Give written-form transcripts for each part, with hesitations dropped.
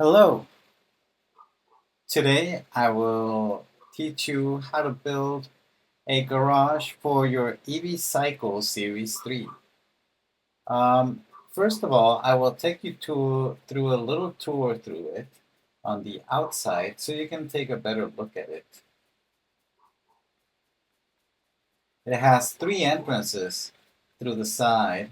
Hello. Today I will teach you how to build a garage for your Evie Series 3. Um, First of all, I will take you through a little tour through it on the outside so you can take a better look at it. It has three entrances through the side,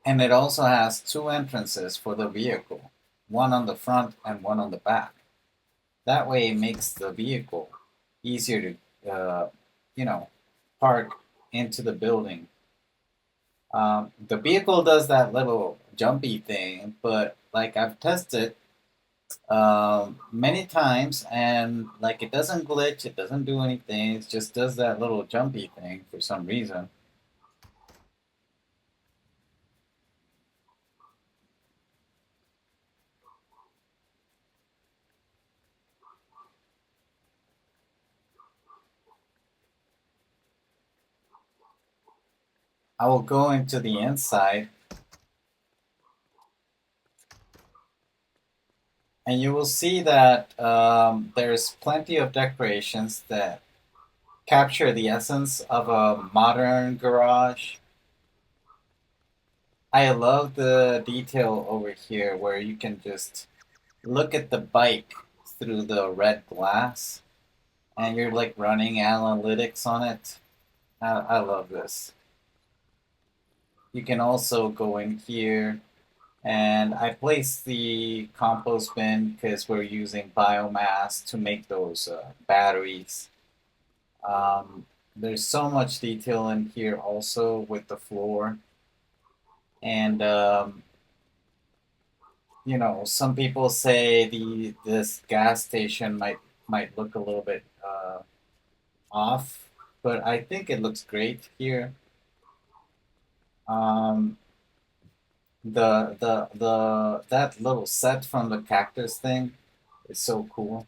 and it also has two entrances for the vehicle, one on the front and one on the back. That way it makes the vehicle easier to, you know, park into the building. The vehicle does that little jumpy thing, but like I've tested many times and like it doesn't glitch, it doesn't do anything, it just does that little jumpy thing for some reason. I will go into the inside and you will see that there's plenty of decorations that capture the essence of a modern garage. I love the detail over here where you can just look at the bike through the red glass and you're like running analytics on it. I love this. You can also go in here and I placed the compost bin because we're using biomass to make those batteries. There's so much detail in here also with the floor. And some people say this gas station might look a little bit off, but I think it looks great here. Um, the that little set from the cactus thing is so cool.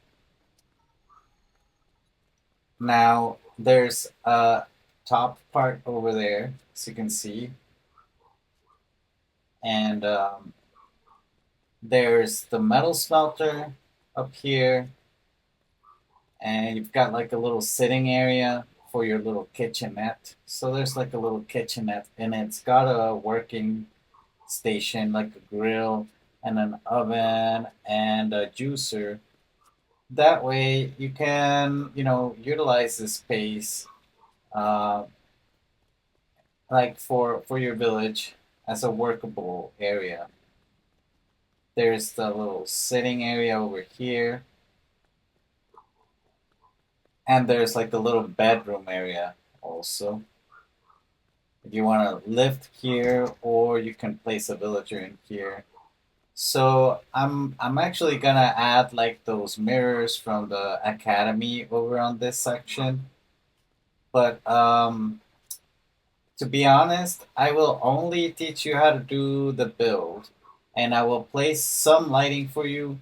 Now there's a top part over there, as you can see, and there's the metal smelter up here, and you've got like a little sitting area for your little kitchenette. So there's like a little kitchenette, and it's got a working station like a grill and an oven and a juicer. That way you can, utilize the space uh, like for your village as a workable area. There's the little sitting area over here, and there's like the little bedroom area also. If you want to lift here, or you can place a villager in here. So I'm actually gonna add like those mirrors from the academy over on this section. But to be honest, I will only teach you how to do the build, and I will place some lighting for you.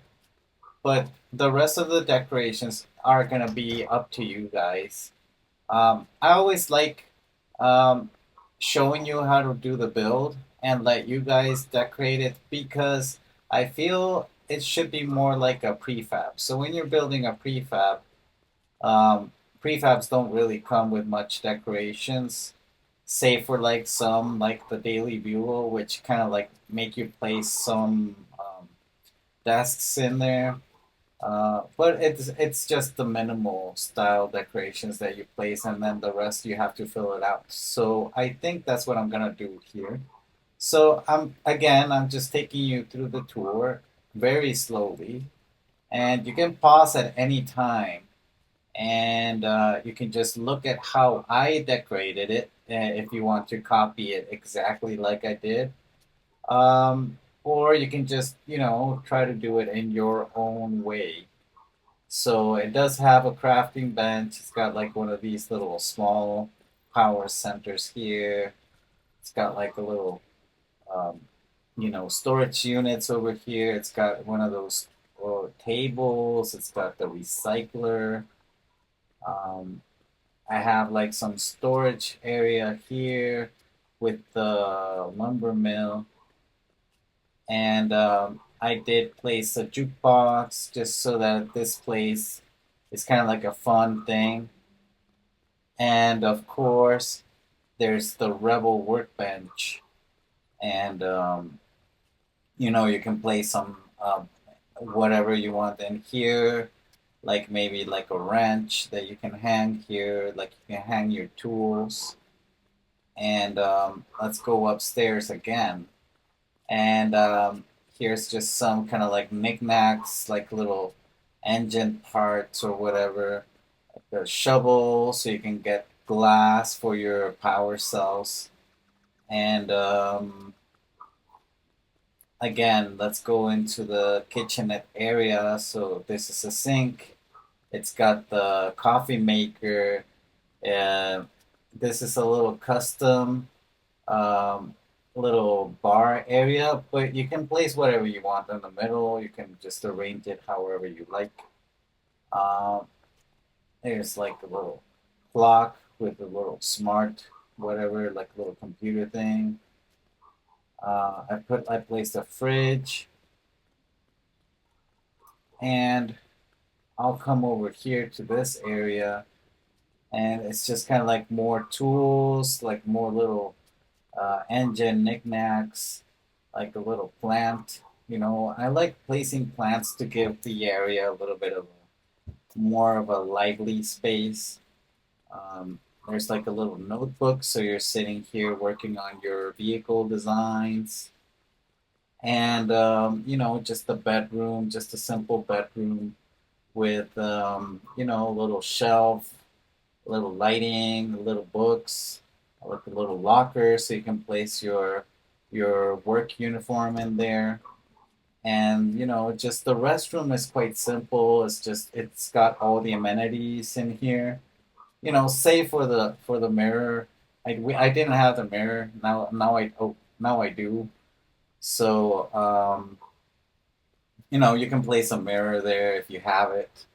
But the rest of the decorations are gonna be up to you guys. I always like um, showing you how to do the build and let you guys decorate it because I feel it should be more like a prefab. So when you're building a prefab, um, prefabs don't really come with much decorations, save for like some like the Daily Bugle, which kind of like make you place some desks in there, but it's just the minimal style decorations that you place, and then the rest you have to fill it out. So I think that's what I'm gonna do here. So I'm just taking you through the tour very slowly, and you can pause at any time, and you can just look at how I decorated it, if you want to copy it exactly like I did. Or you can just, try to do it in your own way. So it does have a crafting bench. It's got like one of these little small power centers here. It's got like a little, um, storage units over here. It's got one of those tables. It's got the recycler. Um, I have like some storage area here with the lumber mill. and I did place a jukebox just so that this place is kind of like a fun thing. And of course, there's the Rebel workbench, and you can place some whatever you want in here, like maybe like a wrench that you can hang here, like you can hang your tools. And let's go upstairs again. And here's just some kind of like knickknacks, like little engine parts or whatever. Like a shovel, so you can get glass for your power cells. And again, let's go into the kitchenette area. So this is a sink. It's got the coffee maker. Uh, this is a little custom um, little bar area, but you can place whatever you want in the middle. You can just arrange it however you like. Um, there's like a little clock with a little smart whatever, like a little computer thing. I placed a fridge, and I'll come over here to this area, and it's just kind of like more tools, like more little engine knickknacks, like a little plant. I like placing plants to give the area a little bit of more of a lively space. There's like a little notebook, so you're sitting here working on your vehicle designs. And, just a bedroom, just a simple bedroom with, a little shelf, a little lighting, little books, like a little locker so you can place your work uniform in there. And just the restroom is quite simple. It's got all the amenities in here. Save for the mirror. I didn't have the mirror. Now I do. So you can place a mirror there if you have it.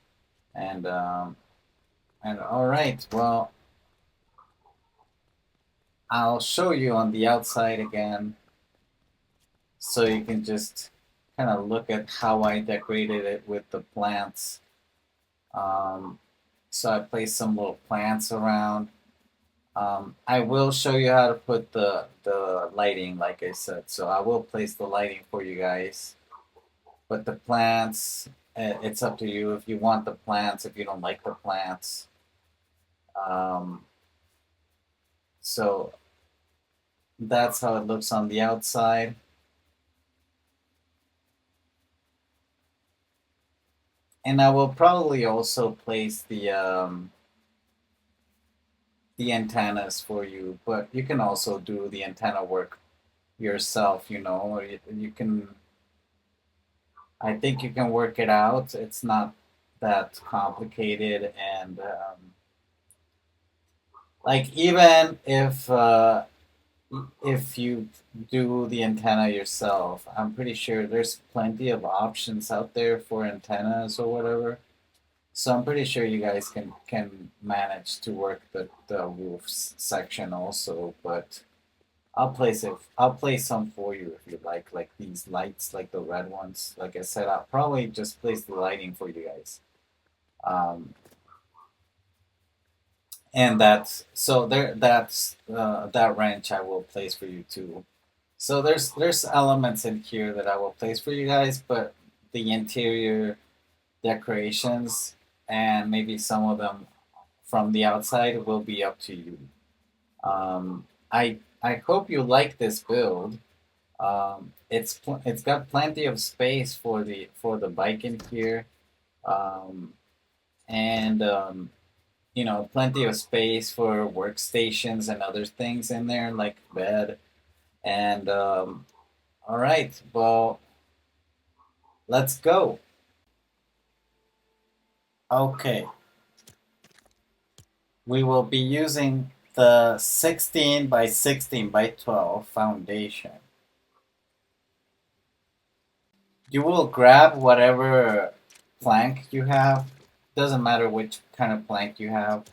And all right, well, I'll show you on the outside again, so you can just kind of look at how I decorated it with the plants. Um, so I placed some little plants around. I will show you how to put the lighting, like I said. So I will place the lighting for you guys. But the plants, it's up to you if you want the plants, if you don't like the plants. Um, so that's how it looks on the outside. And I will probably also place the antennas for you, but you can also do the antenna work yourself. You can. I think you can work it out. It's not that complicated, and like even if you do the antenna yourself, I'm pretty sure there's plenty of options out there for antennas or whatever. So I'm pretty sure you guys can manage to work the roof section also, but I'll place some for you if you like these lights, like the red ones. Like I said, I'll probably just place the lighting for you guys. Um, and that wrench I will place for you too. So there's elements in here that I will place for you guys, but the interior decorations and maybe some of them from the outside will be up to you. I hope you like this build. It's got plenty of space for the bike in here, um, and plenty of space for workstations and other things in there like bed. And all right, well, let's go. Okay, we will be using the 16 by 16 by 12 foundation. You will grab whatever plank you have. Doesn't matter which kind of plank you have.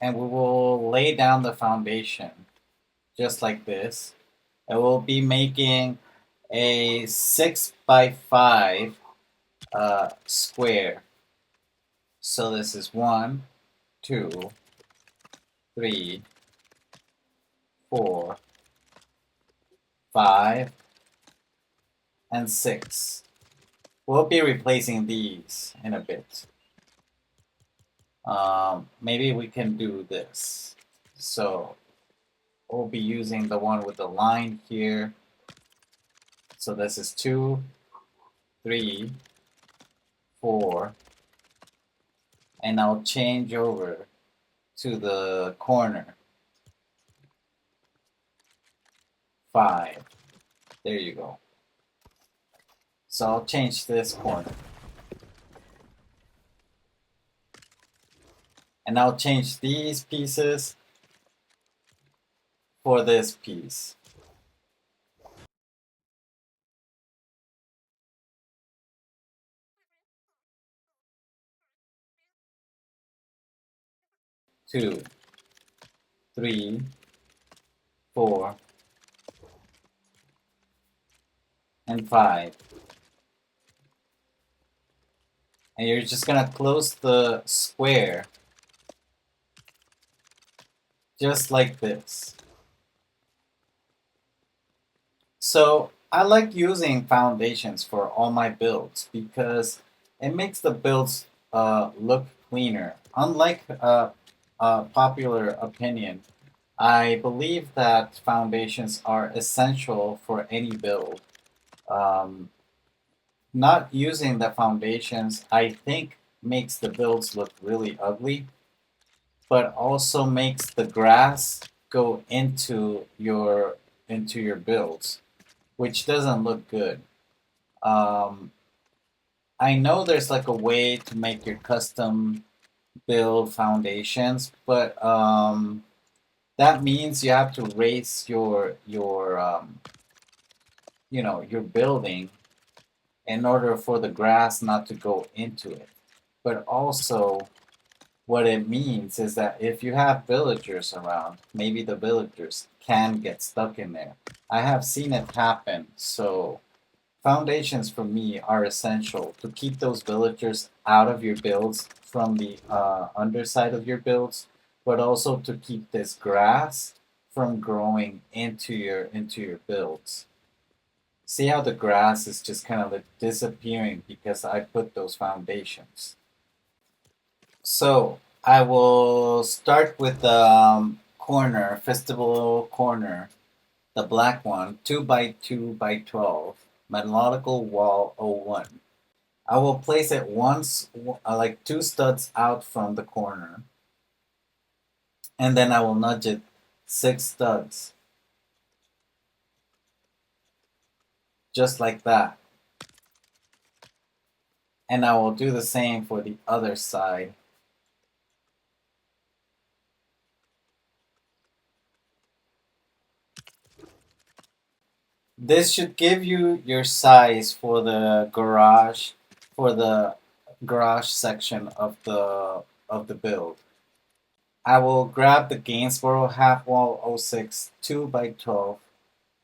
And we will lay down the foundation just like this. It will be making a 6 by 5 square. So this is 1, 2, 3, 4, 5, and 6. We'll be replacing these in a bit. Maybe we can do this. So we'll be using the one with the line here. So this is 2, 3, 4, and I'll change over to the corner. 5. There you go. So I'll change this corner. And I'll change these pieces for this piece. Two, 3, 4, and 5. And you're just gonna close the square just like this. So I like using foundations for all my builds because it makes the builds look cleaner. Unlike popular opinion, I believe that foundations are essential for any build. Um, Not using the foundations, I think, makes the builds look really ugly, but also makes the grass go into your builds, which doesn't look good. Um, I know there's like a way to make your custom build foundations, but that means you have to raise your building in order for the grass not to go into it. But also, what it means is that if you have villagers around, maybe the villagers can get stuck in there. I have seen it happen, so foundations for me are essential to keep those villagers out of your builds from the underside of your builds, but also to keep this grass from growing into your builds. See how the grass is just kind of like disappearing because I put those foundations. So I will start with the corner, festival corner, the black one, 2 by 2 by 12, melodical wall 01. I will place it once, like 2 studs out from the corner, and then I will nudge it 6 studs, just like that. And I will do the same for the other side. This should give you your size for the garage section of the build. I will grab the Gainsborough half wall '06 2 by 12.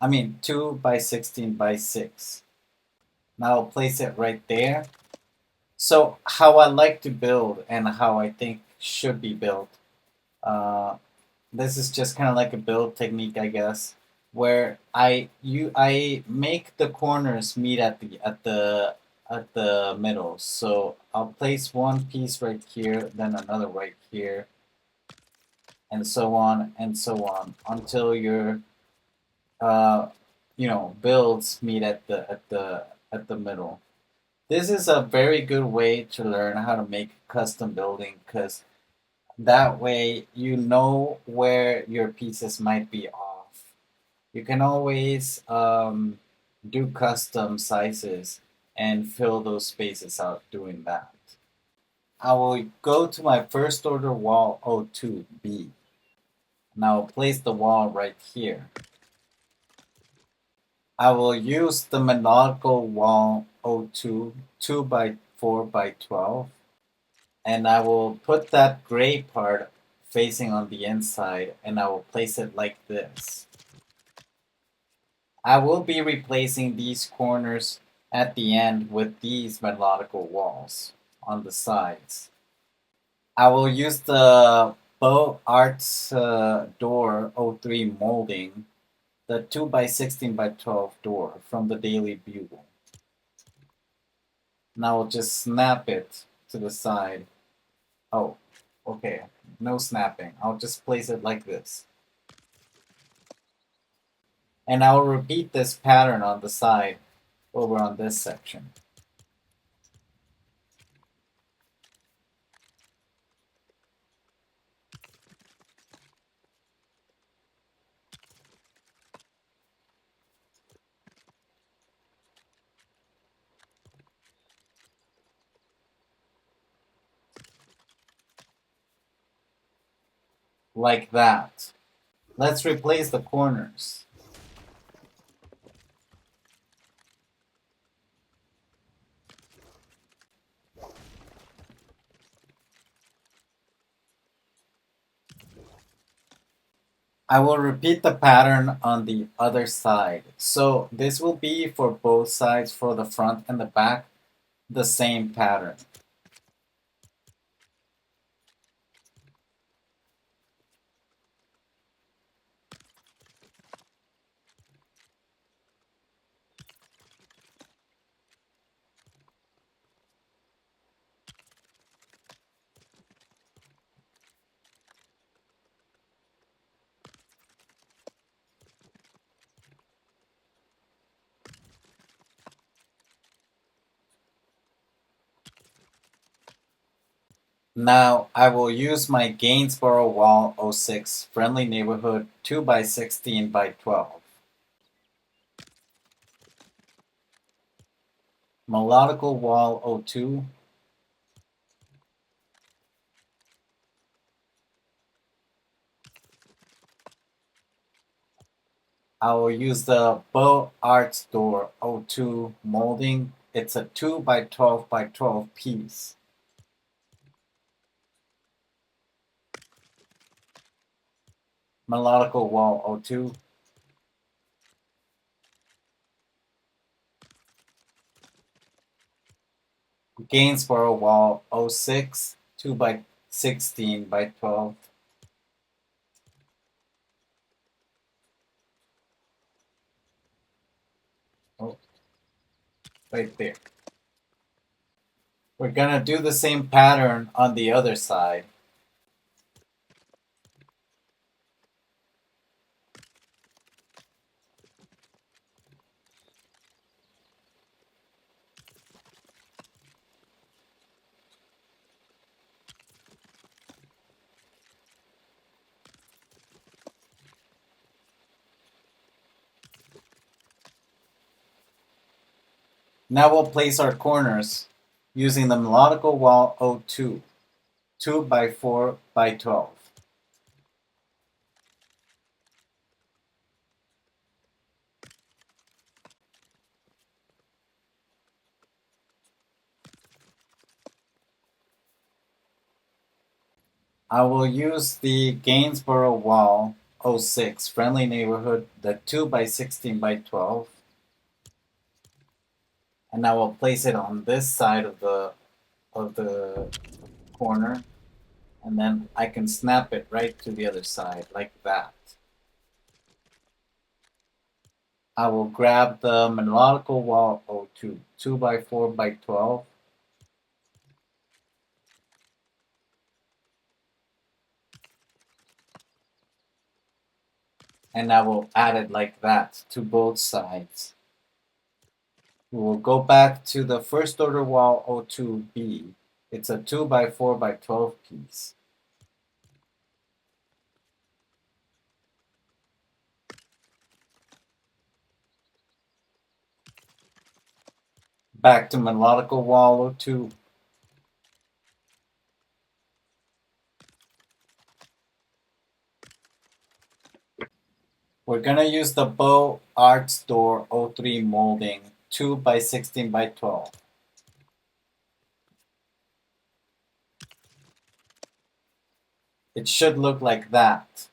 I mean 2 by 16 by 6. Now I'll place it right there. So how I like to build and how I think should be built. Uh, this is just kind of like a build technique, I guess, where I make the corners meet at the middle. So I'll place one piece right here, then another right here, and so on until your uh, builds meet at the middle. This is a very good way to learn how to make custom building because that way you know where your pieces might be off. You can always do custom sizes and fill those spaces out doing that. I will go to my first order wall O2B. Now place the wall right here. I will use the monolical wall O2 2 by 4 by 12, and I will put that gray part facing on the inside, and I will place it like this. I will be replacing these corners at the end with these melodical walls on the sides. I will use the Beaux Arts door '03 molding, the 2 by 16 by 12 door from the Daily Bugle. Now I'll just snap it to the side. Oh, okay. No snapping. I'll just place it like this. And I'll repeat this pattern on the side over on this section. Like that. Let's replace the corners. I will repeat the pattern on the other side. So this will be for both sides, for the front and the back, the same pattern. Now I will use my Gainsborough Wall '06 Friendly Neighborhood 2 by 16 by 12. Melodical Wall '02. I will use the Beaux Arts Door '02 molding. It's a 2 by 12 by 12 piece. Melodical Wall '02. Gainsborough Wall '06 2 by 16 by 12. Oh, right there. We're gonna do the same pattern on the other side. Now we'll place our corners using the Melodical Wall '02 2 by 4 by 12. I will use the Gainsborough Wall '06 Friendly Neighborhood, the 2 by 16 by 12. And I will place it on this side of the corner, and then I can snap it right to the other side like that. I will grab the Melodical Wall '02 2 by 4 by 12. And I will add it like that to both sides. We will go back to the first order wall '02B. It's a 2 by 4 by 12 piece. Back to Melodical Wall '02. We're gonna use the Beaux Arts Door '03 molding 2 by 16 by 12. It should look like that.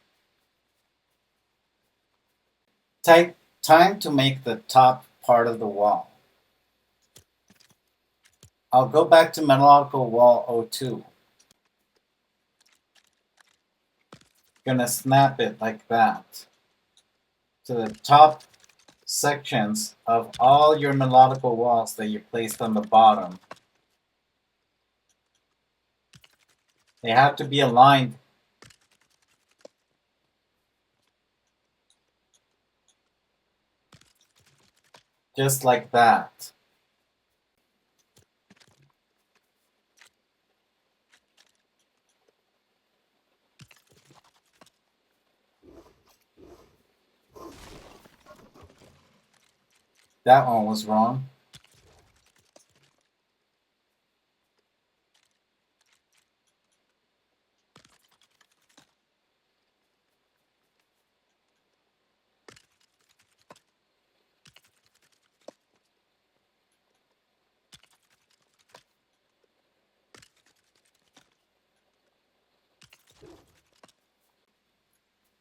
Time to make the top part of the wall. I'll go back to metallurgical wall 02. Gonna snap it like that to the top sections of all your melodical walls that you placed on the bottom. They have to be aligned just like that. That one was wrong.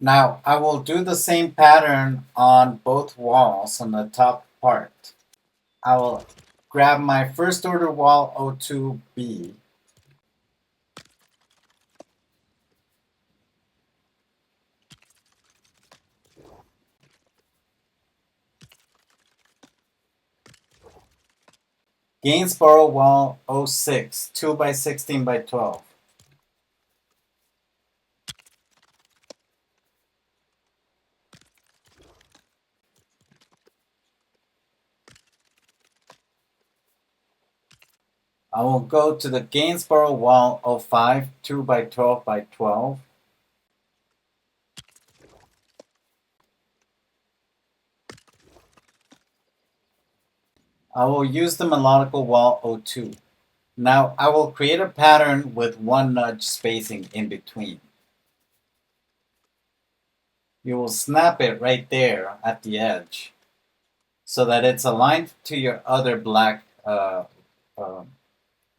Now I will do the same pattern on both walls on the top part. I will grab my first order wall 02B. Gainsborough wall 06, 2 by 16 by 12. I will go to the Gainsborough wall 05, 2 by 12 by 12. I will use the melodical wall 02. Now I will create a pattern with one nudge spacing in between. You will snap it right there at the edge so that it's aligned to your other black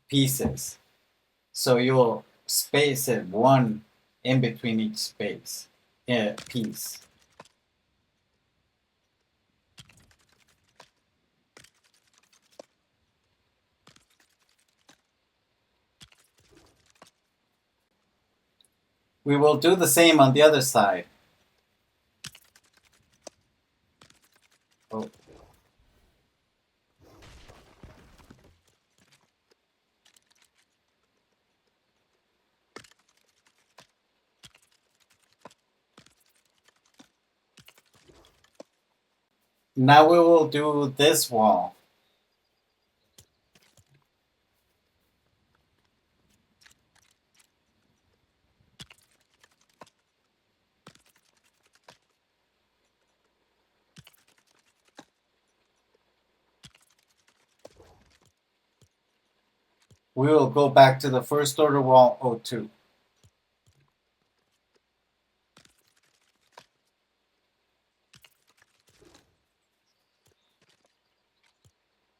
pieces. So you will space it one in between each piece. We will do the same on the other side. Oh. Now we will do this wall. We will go back to the first order wall 02.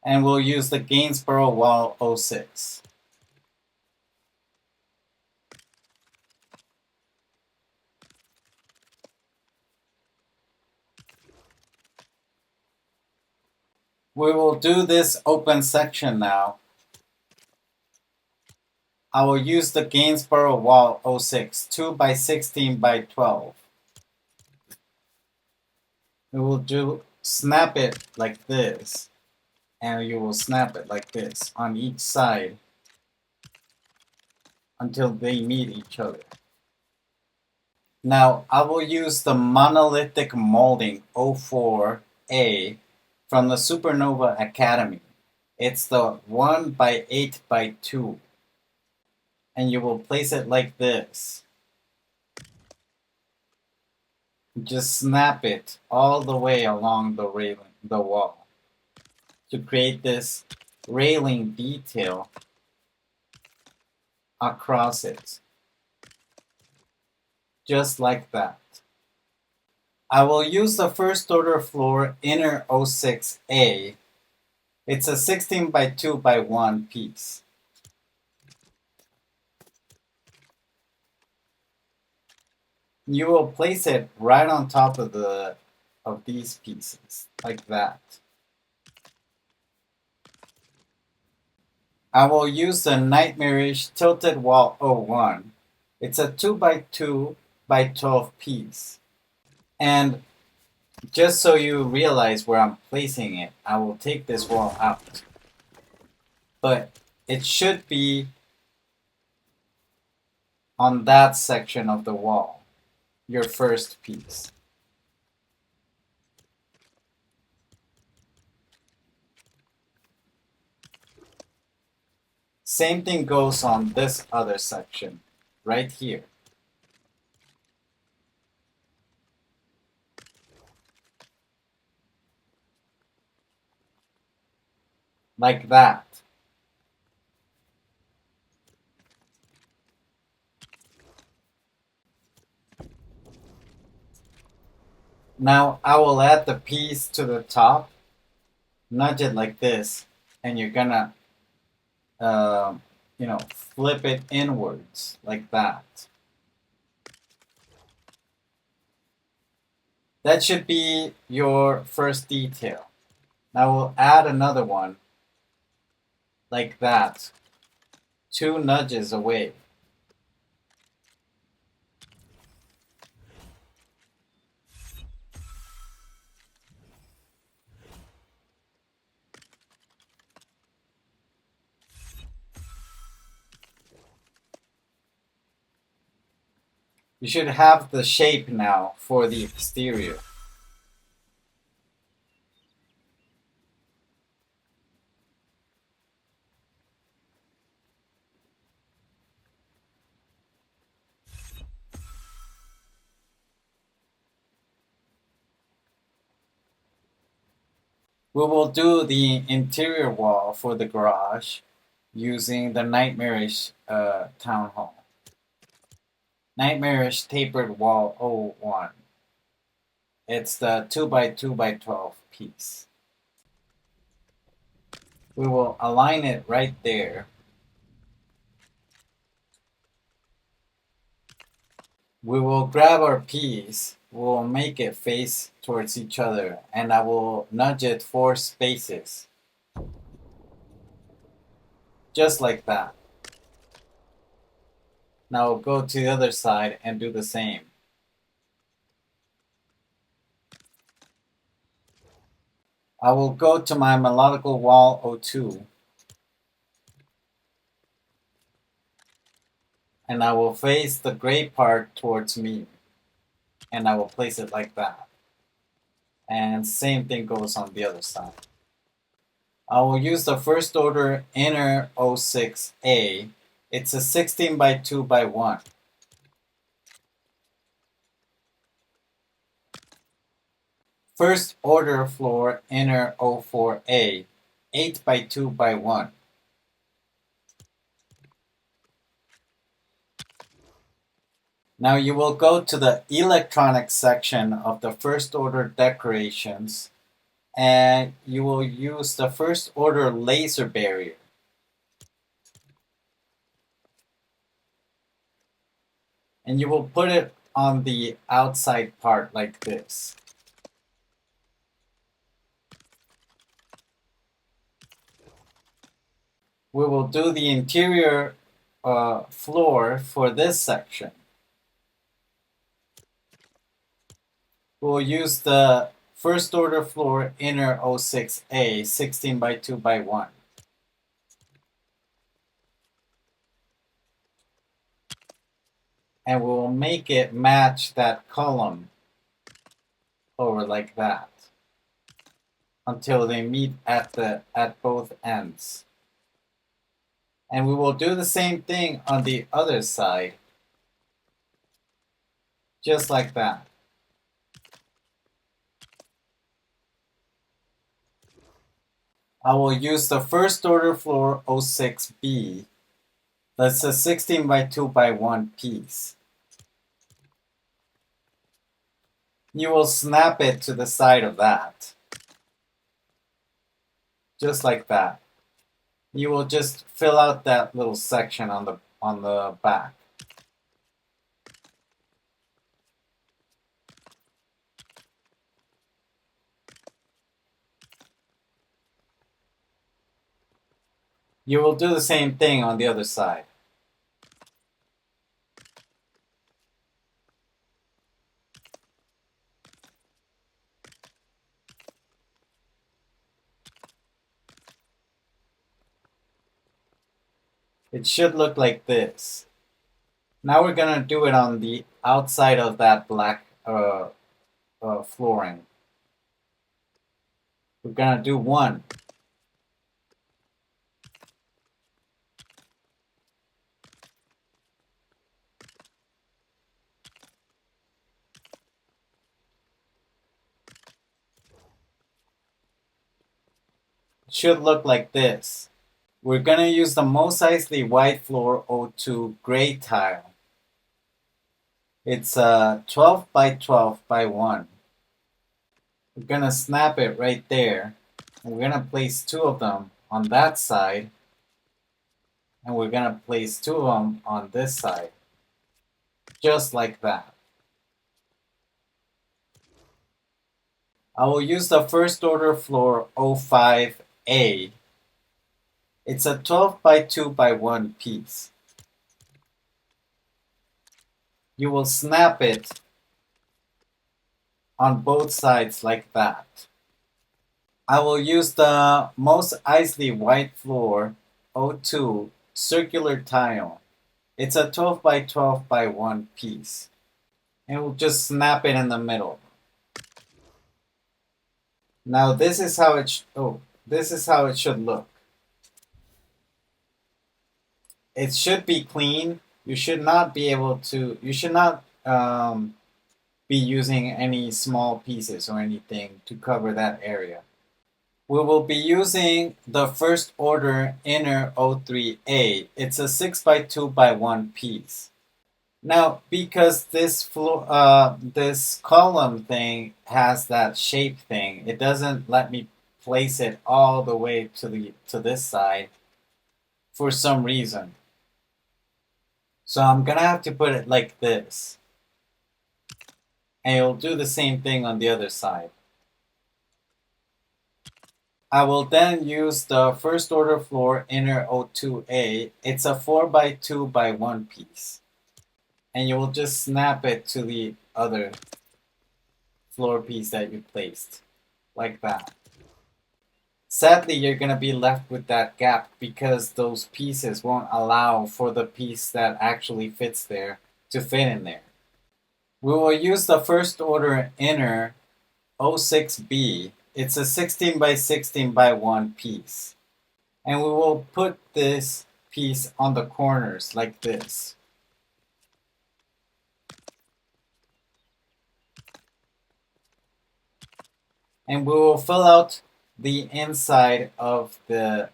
And we'll use the Gainsborough wall 06. We will do this open section now. I will use the Gainsborough wall 06, 2 by 16 by 12. We will snap it like this, and you will snap it like this on each side until they meet each other. Now I will use the monolithic molding 04A from the Supernova Academy. It's the 1 by 8 by 2. And you will place it like this. Just snap it all the way along the railing, the wall, to create this railing detail across it. Just like that. I will use the first order floor inner 06A. It's a 16 by 2 by 1 piece. You will place it right on top of the of these pieces, like that. I will use the Nightmarish Tilted Wall 01. It's a 2x2 by 12 piece. And just so you realize where I'm placing it, I will take this wall out. But it should be on that section of the wall, your first piece. Same thing goes on this other section, right here. Like that. Now I will add the piece to the top, nudge it like this, and you're gonna, flip it inwards like that. That should be your first detail. Now we'll add another one like that, 2 nudges away. You should have the shape now for the exterior. We will do the interior wall for the garage using the Nightmarish Town Hall. Nightmarish Tapered Wall 01. It's the 2x2 by 12 piece. We will align it right there. We will grab our piece, we will make it face towards each other, and I will nudge it 4 spaces. Just like that. Now we'll go to the other side and do the same. I will go to my melodical wall 02. And I will face the gray part towards me. And I will place it like that. And same thing goes on the other side. I will use the first order inner 06A. It's a 16 by 2 by 1. First order floor inner 04A, 8 by 2 by 1. Now you will go to the electronics section of the first order decorations and you will use the first order laser barrier. And you will put it on the outside part like this. We will do the interior floor for this section. We'll use the first order floor inner 06A, 16 by 2 by 1. And we'll make it match that column over like that until they meet at both ends. And we will do the same thing on the other side, just like that. I will use the first order floor 06B. That's a 16 by 2 by 1 piece. You will snap it to the side of that. Just like that. You will just fill out that little section on the back. You will do the same thing on the other side. It should look like this. Now we're gonna do it on the outside of that black flooring. We're gonna do one. It should look like this. We're gonna use the Mos Eisley White Floor O2 gray tile. It's 12 by 12 by 1. We're gonna snap it right there. And we're gonna place two of them on that side. And we're gonna place two of them on this side. Just like that. I will use the first order floor O5A. It's a 12 by 2 by 1 piece. You will snap it on both sides like that. I will use the Mos Eisley White Floor O2 circular tile. It's a 12 by 12 by 1 piece. And we'll just snap it in the middle. Now this is how it should look. It should be clean. You should not be able to. You should not be using any small pieces or anything to cover that area. We will be using the first order inner O3A. It's a 6 by 2 by 1 piece. Now, because this this column thing has that shape thing, it doesn't let me place it all the way to this side for some reason. So I'm gonna have to put it like this. And it'll do the same thing on the other side. I will then use the first order floor inner O2A. It's a 4 by 2 by 1 piece. And you will just snap it to the other floor piece that you placed. Like that. Sadly, you're going to be left with that gap because those pieces won't allow for the piece that actually fits there to fit in there. We will use the first order inner O6B. It's a 16 by 16 by 1 piece. And we will put this piece on the corners like this. And we will fill out the inside of the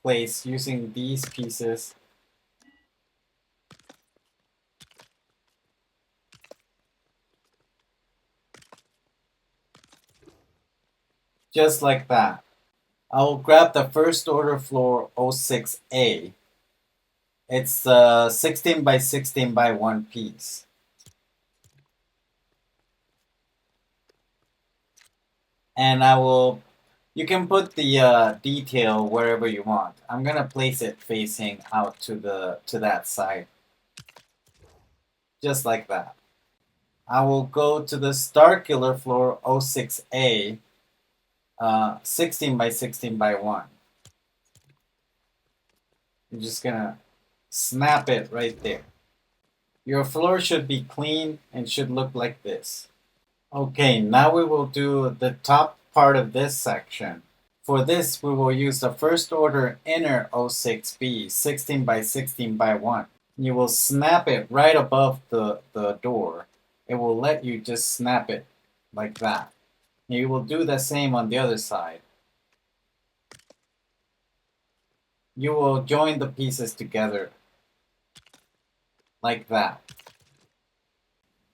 place using these pieces. Just like that. I will grab the first order floor O6A. It's 16 by 16 by 1 piece. And you can put the detail wherever you want. I'm gonna place it facing out to that side. Just like that. I will go to the Starkiller floor O6A, 16 by 16 by 1. I'm just gonna snap it right there. Your floor should be clean and should look like this. Okay, now we will do the top part of this section. For this, we will use the first order inner O6B, 16 by 16 by 1. You will snap it right above the door. It will let you just snap it like that. You will do the same on the other side. You will join the pieces together like that.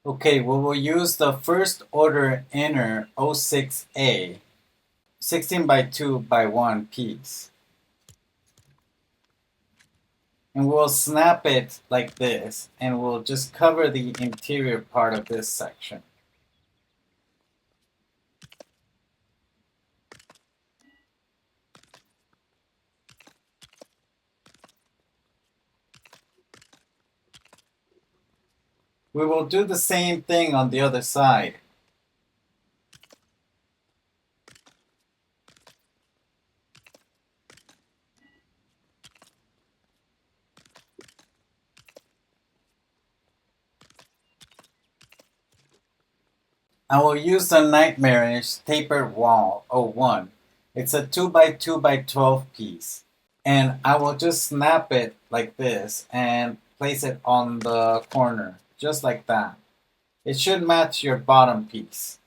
Okay, we will use the first order inner O6A, 16 by 2 by 1 piece. And we'll snap it like this, and we'll just cover the interior part of this section. We will do the same thing on the other side. I will use the Nightmarish tapered wall 01. It's a 2x2x12 piece. And I will just snap it like this and place it on the corner, just like that. It should match your bottom piece.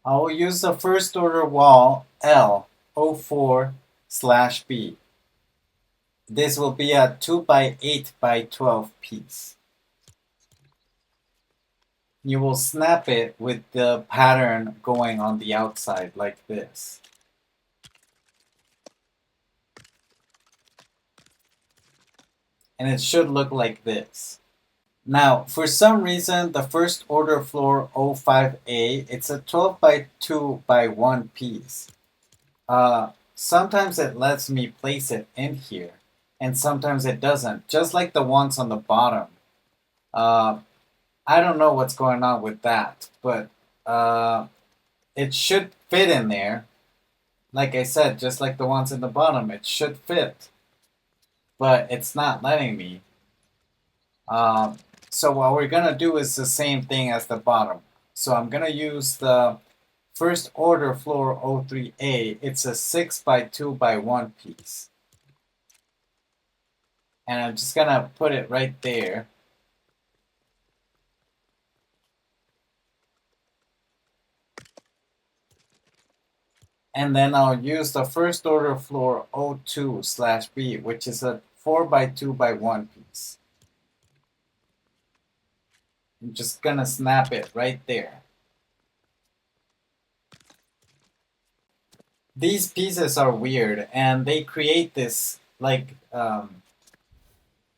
I will use the first order wall L04/B. This will be a 2x8x12 piece. You will snap it with the pattern going on the outside like this. And it should look like this. Now, for some reason, the first order floor 05A, it's a 12x2x1 piece. Sometimes it lets me place it in here, and sometimes it doesn't, just like the ones on the bottom. Uh, I don't know what's going on with that, but it should fit in there. Like I said, just like the ones in the bottom, it should fit, but it's not letting me. Um, so what we're gonna do is the same thing as the bottom. So I'm gonna use the first order floor 03A. It's a 6x2x1 piece. And I'm just gonna put it right there. And then I'll use the first order floor 02/B, which is a 4x2x1 piece. I'm just gonna snap it right there. These pieces are weird, and they create this like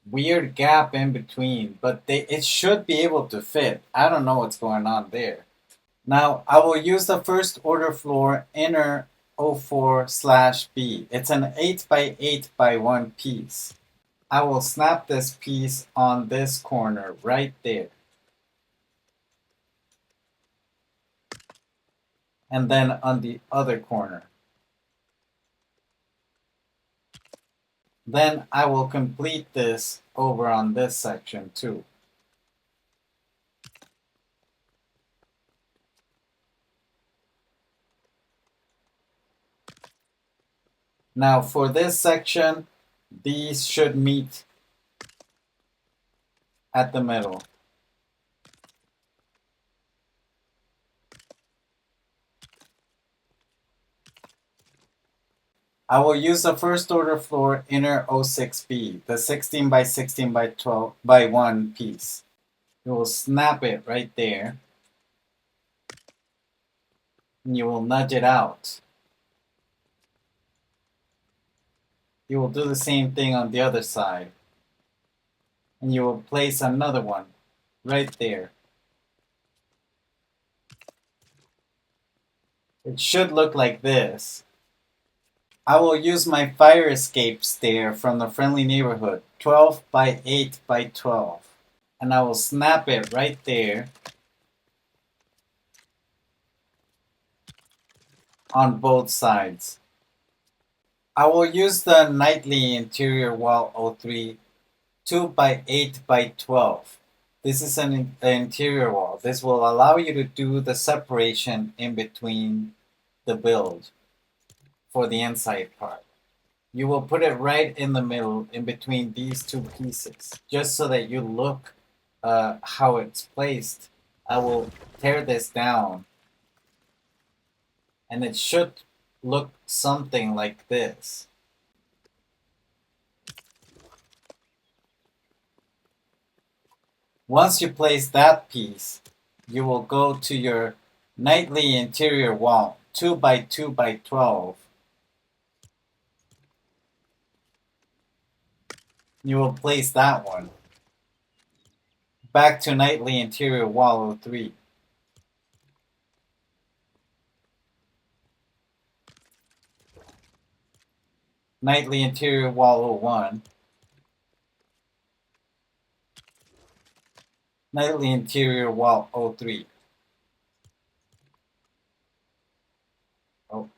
weird gap in between, but it should be able to fit. I don't know what's going on there. Now I will use the first order floor inner 04/B. It's an 8x8x1 piece. I will snap this piece on this corner right there. And then on the other corner. Then I will complete this over on this section too. Now for this section, these should meet at the middle. I will use the first order floor inner 06B, the 16x16x12x1 piece. You will snap it right there. And you will nudge it out. You will do the same thing on the other side. And you will place another one right there. It should look like this. I will use my fire escape stair from the friendly neighborhood, 12x8x12. And I will snap it right there on both sides. I will use the nightly interior wall 03 2x8x12. This is an interior wall. This will allow you to do the separation in between the build for the inside part. You will put it right in the middle in between these two pieces, just so that you look how it's placed. I will tear this down, and it should look something like this. Once you place that piece, you will go to your nightly interior wall, 2x2x12. You will place that one. Back to nightly interior wall 03. Nightly interior wall 01. Nightly interior wall 03. Oh.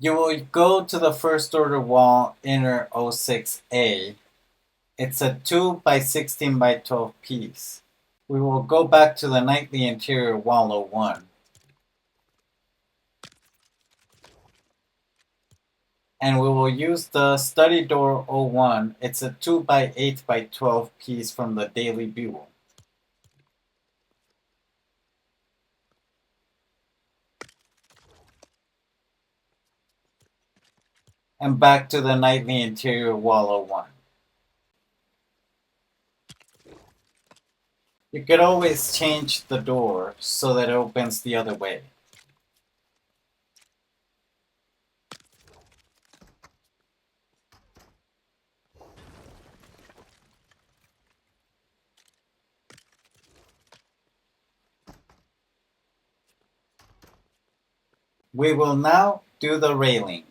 You will go to the first order wall inner 06A. It's a 2 by 16 by 12 piece. We will go back to the nightly interior wall 01. And we will use the study door 01. It's a 2 by 8 by 12 piece from the Daily Bugle. And back to the nightly interior wall 01. You could always change the door so that it opens the other way. We will now do the railing.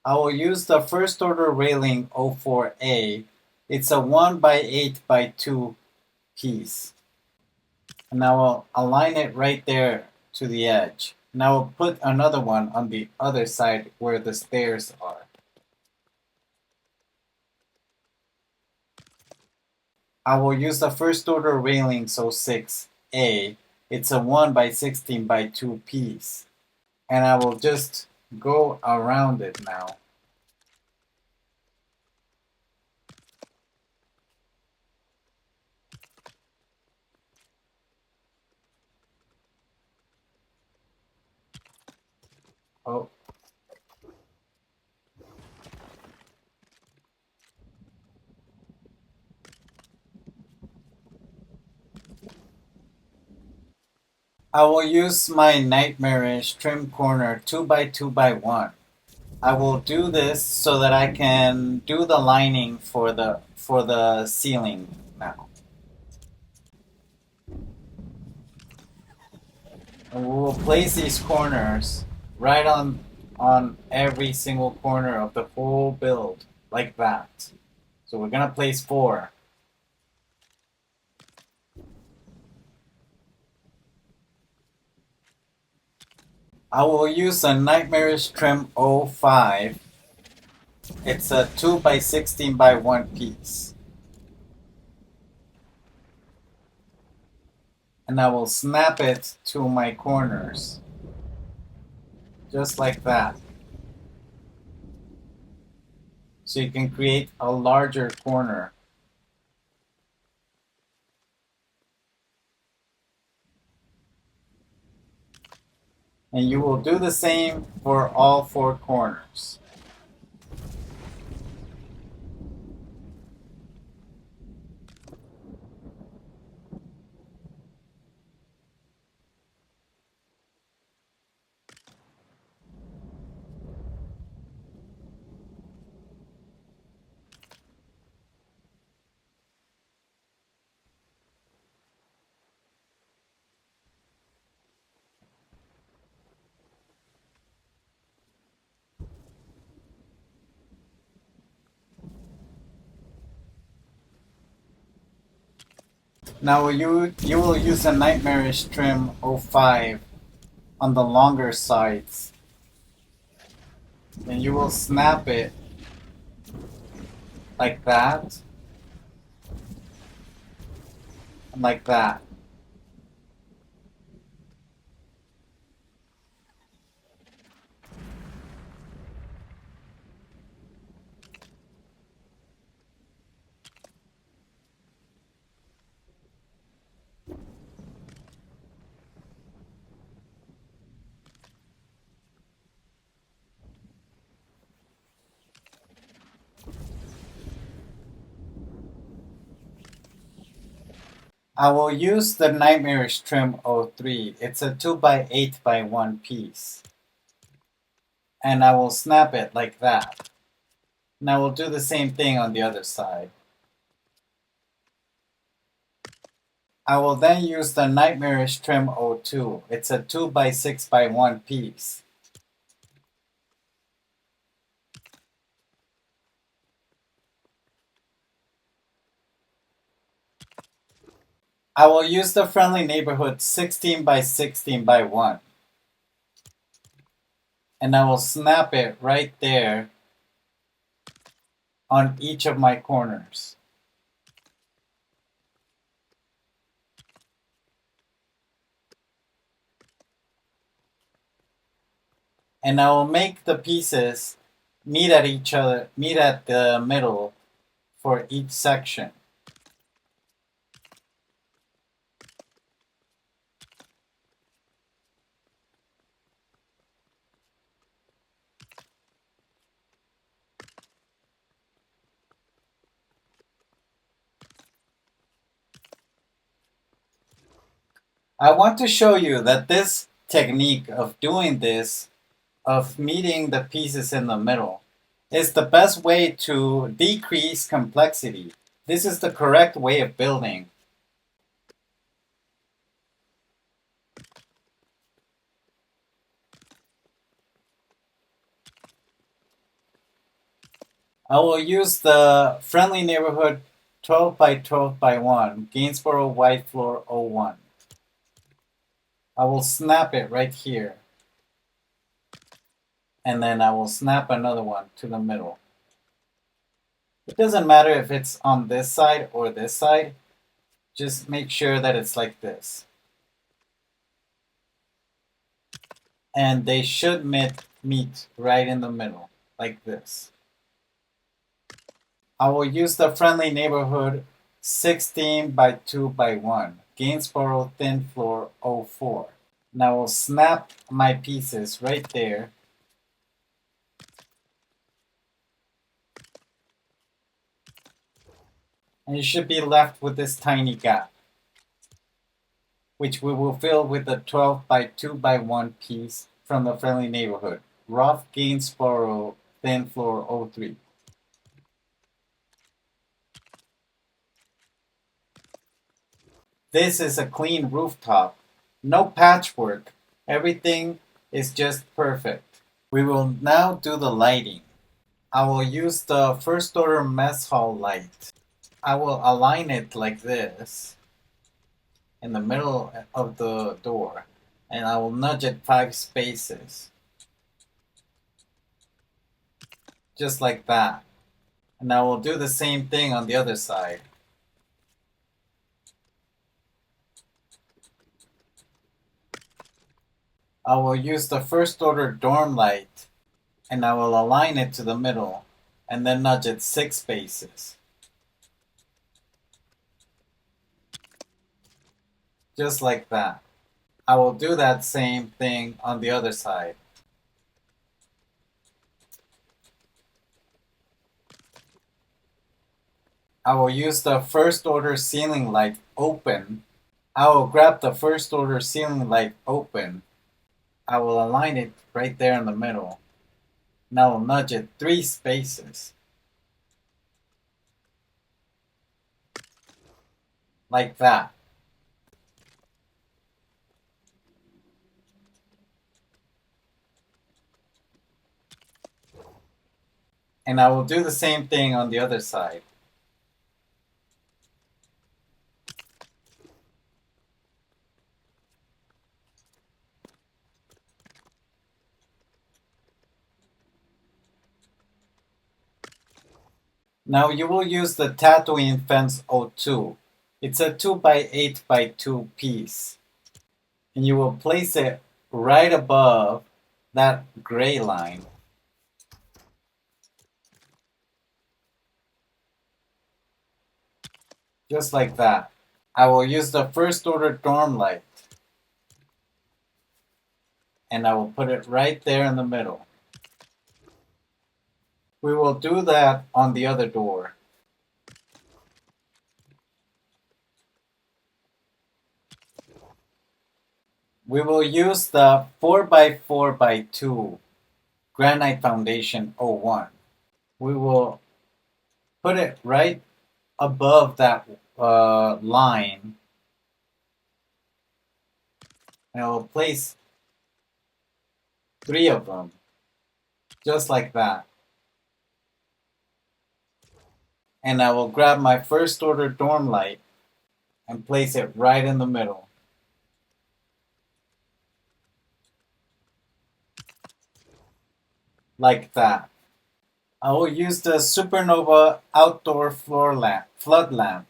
I will use the first order railing 04A. It's a 1 by 8 by 2 piece. And I will align it right there to the edge. And I will put another one on the other side where the stairs are. I will use the first order railing 06A. It's a 1 by 16 by 2 piece. And I will just go around it now. Oh. I will use my nightmarish trim corner 2 by 2 by 1. I will do this so that I can do the lining for the ceiling now. And we will place these corners right on every single corner of the whole build like that. So we're gonna place 4. I will use a nightmarish trim 05. It's a 2 by 16 by 1 piece. And I will snap it to my corners. Just like that. So you can create a larger corner. And you will do the same for all 4 corners. Now you will use a nightmarish trim 05 on the longer sides. And you will snap it like that. And like that. I will use the nightmarish trim 03. It's a 2 by 8 by 1 piece. And I will snap it like that. And I will do the same thing on the other side. I will then use the Nightmarish Trim 02. It's a 2x6x1 piece. I will use the Friendly Neighborhood 16x16x1. And I will snap it right there on each of my corners. And I will make the pieces meet at each other, meet at the middle for each section. I want to show you that this technique of doing this, of meeting the pieces in the middle, is the best way to decrease complexity. This is the correct way of building. I will use the Friendly Neighborhood 12x12x1 Gainsboro White Floor 01. I will snap it right here. And then I will snap another one to the middle. It doesn't matter if it's on this side or this side. Just make sure that it's like this. And they should meet right in the middle, like this. I will use the Friendly Neighborhood 16x2x1 Gainsboro Thin Floor 04. And I will snap my pieces right there. And you should be left with this tiny gap, which we will fill with the 12x2x1 piece from the Friendly Neighborhood, Rough Gainsboro Thin Floor 03. This is a clean rooftop. No patchwork. Everything is just perfect. We will now do the lighting. I will use the first order mess hall light. I will align it like this in the middle of the door, and I will nudge it 5 spaces. Just like that. And I will do the same thing on the other side. I will use the first order dorm light, and I will align it to the middle, and then nudge it 6 spaces. Just like that. I will do that same thing on the other side. I will use the first order ceiling light open. I will grab the first order ceiling light open. I will align it right there in the middle. And I will nudge it 3 spaces. Like that. And I will do the same thing on the other side. Now you will use the Tatooine Fence 02. It's a 2x8x2 piece. And you will place it right above that gray line. Just like that. I will use the first order dorm light. And I will put it right there in the middle. We will do that on the other door. We will use the 4x4x2 Granite Foundation 01. We will put it right above that line And I will place 3 of them, just like that. And I will grab my first order dorm light and place it right in the middle. Like that. I will use the Supernova outdoor flood lamp,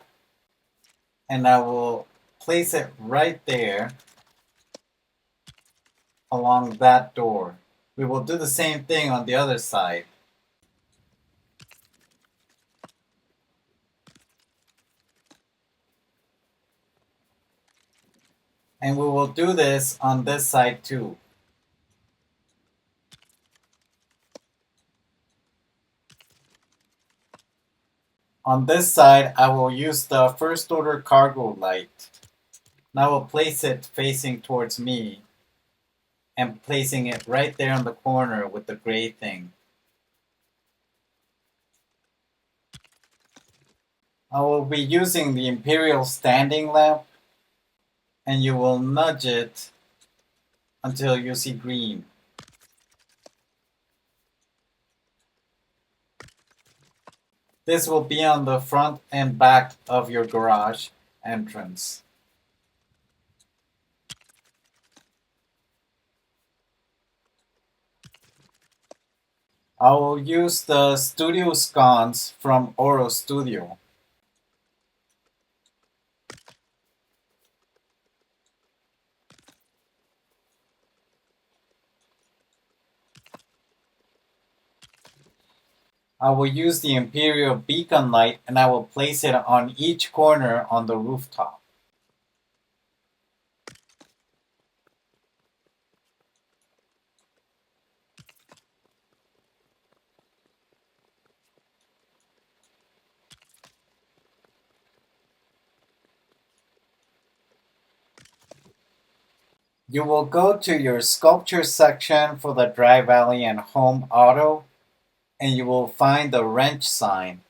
and I will place it right there along that door. We will do the same thing on the other side. And we will do this on this side too. On this side, I will use the first order cargo light. And I will place it facing towards me and placing it right there in the corner with the gray thing. I will be using the Imperial standing lamp, and you will nudge it until you see green. This will be on the front and back of your garage entrance. I will use the studio sconce from Oro Studio. I will use the Imperial beacon light and I will place it on each corner on the rooftop. You will go to your sculpture section for the Dry Valley and Home Auto, and you will find the wrench sign.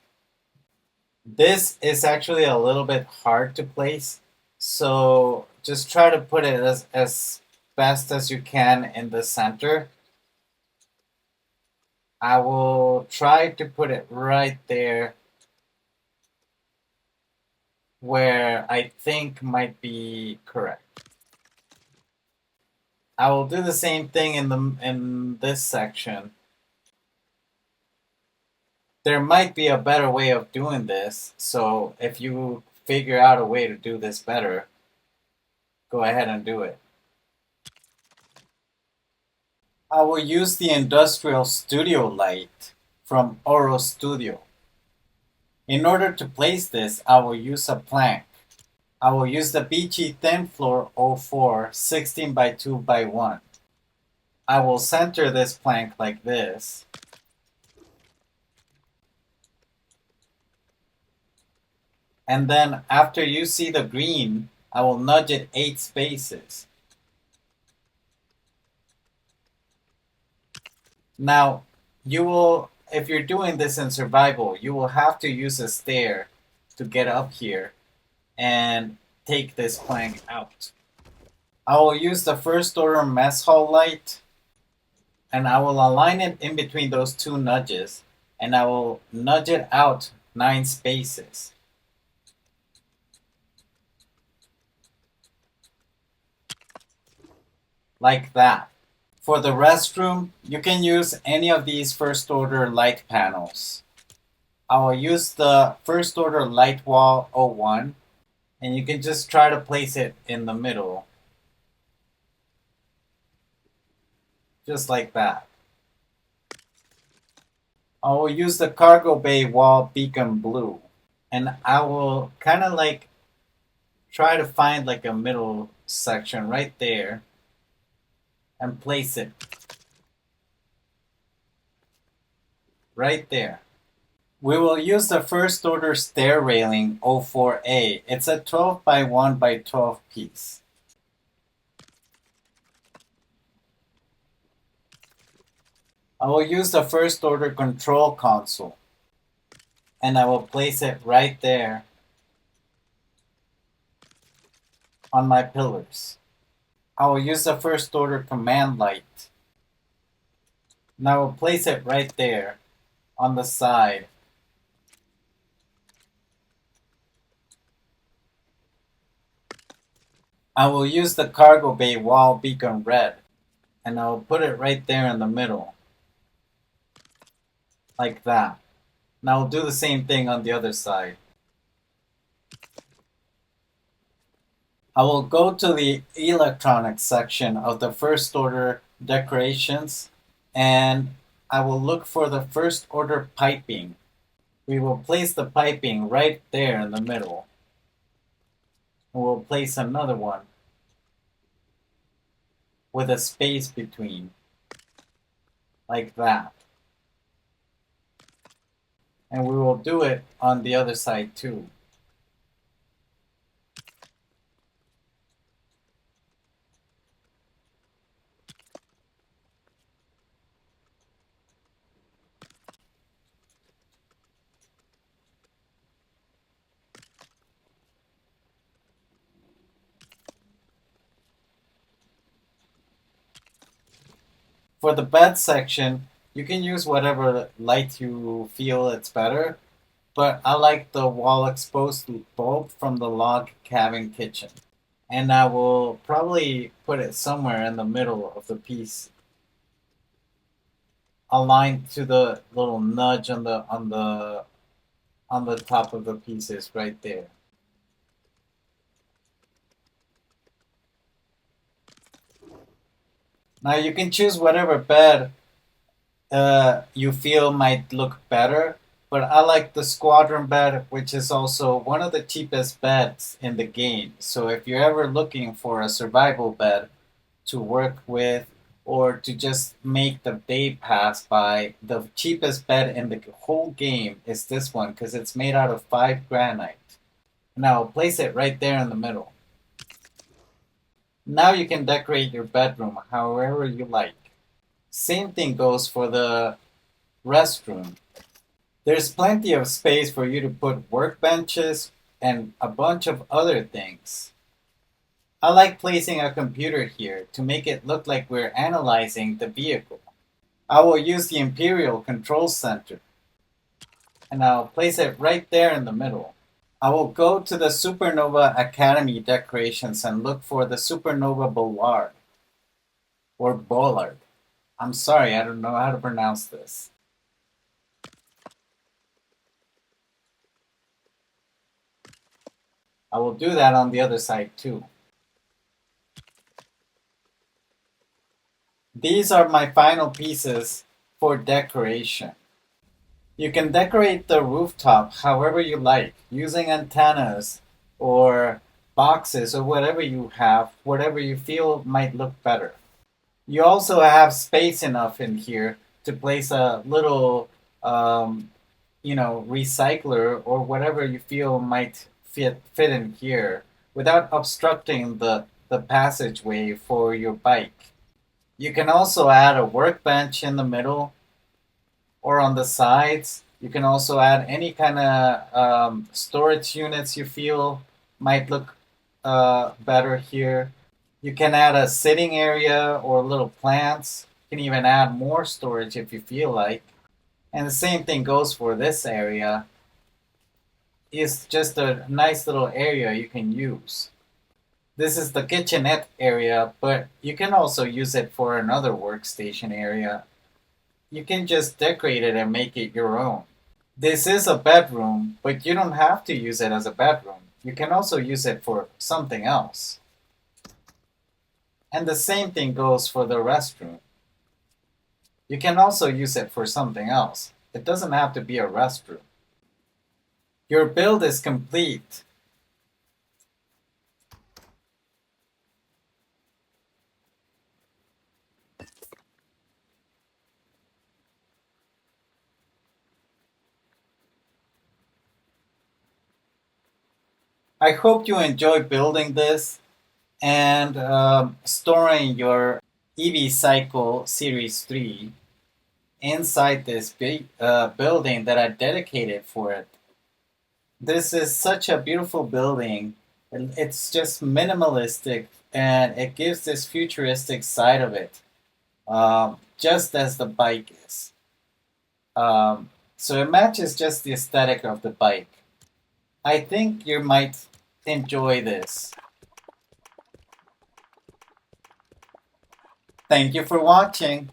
This is actually a little bit hard to place, so just try to put it as best as you can in the center. I will try to put it right there where I think might be correct. I will do the same thing in this section. There might be a better way of doing this, so if you figure out a way to do this better, go ahead and do it. I will use the Industrial Studio light from Oro Studio. In order to place this, I will use a plank. I will use the Beachy Thin Floor 04 16 by 2 by 1. I will center this plank like this. And then after you see the green, I will nudge it 8 spaces. Now, if you're doing this in survival, you will have to use a stair to get up here and take this plank out. I will use the first order mess hall light, and I will align it in between those 2 nudges, and I will nudge it out 9 spaces. Like that. For the restroom, you can use any of these first order light panels. I will use the first order light wall 01, and you can just try to place it in the middle. Just like that. I will use the cargo bay wall beacon blue, and I will kind of like try to find like a middle section right there and place it right there. We will use the first order stair railing 04A. It's a 12 by 1 by 12 piece. I will use the first order control console, and I will place it right there on my pillars. I will use the first order command light. Now I will place it right there on the side. I will use the cargo bay wall beacon red, and I will put it right there in the middle, like that. Now I'll do the same thing on the other side. I will go to the electronics section of the first order decorations, and I will look for the first order piping. We will place the piping right there in the middle. And we'll place another one with a space between, like that. And we will do it on the other side too. For the bed section, you can use whatever light you feel it's better, but I like the wall exposed bulb from the log cabin kitchen. And I will probably put it somewhere in the middle of the piece, aligned to the little nudge on the top of the pieces right there. Now you can choose whatever bed you feel might look better, but I like the squadron bed, which is also one of the cheapest beds in the game. So if you're ever looking for a survival bed to work with or to just make the day pass by, the cheapest bed in the whole game is this one because it's made out of 5 granite. Now place it right there in the middle. Now you can decorate your bedroom however you like. Same thing goes for the restroom. There's plenty of space for you to put workbenches and a bunch of other things. I like placing a computer here to make it look like we're analyzing the vehicle. I will use the Imperial Control Center, and I'll place it right there in the middle. I will go to the Supernova Academy decorations and look for the Supernova Bollard, or Bollard. I'm sorry, I don't know how to pronounce this. I will do that on the other side too. These are my final pieces for decoration. You can decorate the rooftop however you like, using antennas or boxes or whatever you have, whatever you feel might look better. You also have space enough in here to place a little, recycler or whatever you feel might fit in here without obstructing the passageway for your bike. You can also add a workbench in the middle or on the sides. You can also add any kind of storage units you feel might look better here. You can add a sitting area or little plants. You can even add more storage if you feel like. And the same thing goes for this area. It's just a nice little area you can use. This is the kitchenette area, but you can also use it for another workstation area. You can just decorate it and make it your own. This is a bedroom, but you don't have to use it as a bedroom. You can also use it for something else. And the same thing goes for the restroom. You can also use it for something else. It doesn't have to be a restroom. Your build is complete. I hope you enjoy building this and storing your Evie Series 3 inside this big building that I dedicated for it. This is such a beautiful building. It's just minimalistic and it gives this futuristic side of it, just as the bike is. So it matches just the aesthetic of the bike. I think you might enjoy this. Thank you for watching.